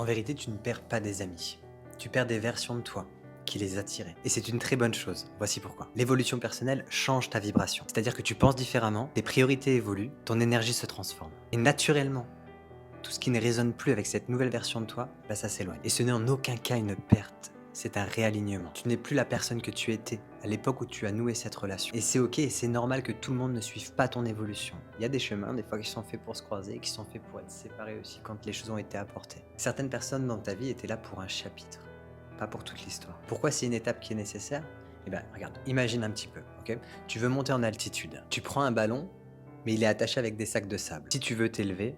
vérité, tu ne perds pas des amis. Tu perds des versions de toi qui les attiraient. Et c'est une très bonne chose. Voici pourquoi. L'évolution personnelle change ta vibration. C'est-à-dire que tu penses différemment, tes priorités évoluent, ton énergie se transforme. Et naturellement, tout ce qui ne résonne plus avec cette nouvelle version de toi, bah ça s'éloigne. Et ce n'est en aucun cas une perte. C'est un réalignement. Tu n'es plus la personne que tu étais à l'époque où tu as noué cette relation. Et c'est ok et c'est normal que tout le monde ne suive pas ton évolution. Il y a des chemins, des fois, qui sont faits pour se croiser et qui sont faits pour être séparés aussi quand les choses ont été apportées. Certaines personnes dans ta vie étaient là pour un chapitre, pas pour toute l'histoire. Pourquoi c'est une étape qui est nécessaire? Eh bien, regarde, imagine un petit peu, ok? Tu veux monter en altitude. Tu prends un ballon, mais il est attaché avec des sacs de sable. Si tu veux t'élever,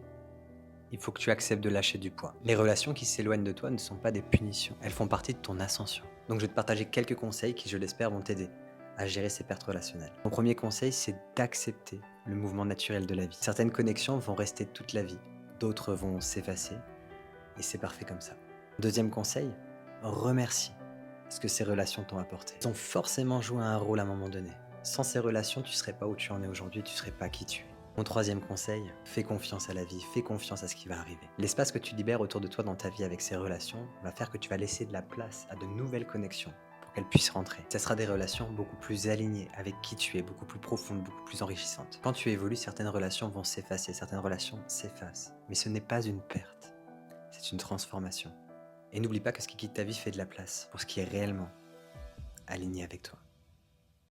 il faut que tu acceptes de lâcher du poids. Les relations qui s'éloignent de toi ne sont pas des punitions, elles font partie de ton ascension. Donc je vais te partager quelques conseils qui, je l'espère, vont t'aider à gérer ces pertes relationnelles. Mon premier conseil, c'est d'accepter le mouvement naturel de la vie. Certaines connexions vont rester toute la vie, d'autres vont s'effacer, et c'est parfait comme ça. Deuxième conseil, remercie ce que ces relations t'ont apporté. Elles ont forcément joué un rôle à un moment donné. Sans ces relations, tu ne serais pas où tu en es aujourd'hui, tu ne serais pas qui tu es. Mon troisième conseil, fais confiance à la vie, fais confiance à ce qui va arriver. L'espace que tu libères autour de toi dans ta vie avec ces relations va faire que tu vas laisser de la place à de nouvelles connexions pour qu'elles puissent rentrer. Ce sera des relations beaucoup plus alignées avec qui tu es, beaucoup plus profondes, beaucoup plus enrichissantes. Quand tu évolues, certaines relations vont s'effacer, certaines relations s'effacent. Mais ce n'est pas une perte, c'est une transformation. Et n'oublie pas que ce qui quitte ta vie fait de la place pour ce qui est réellement aligné avec toi.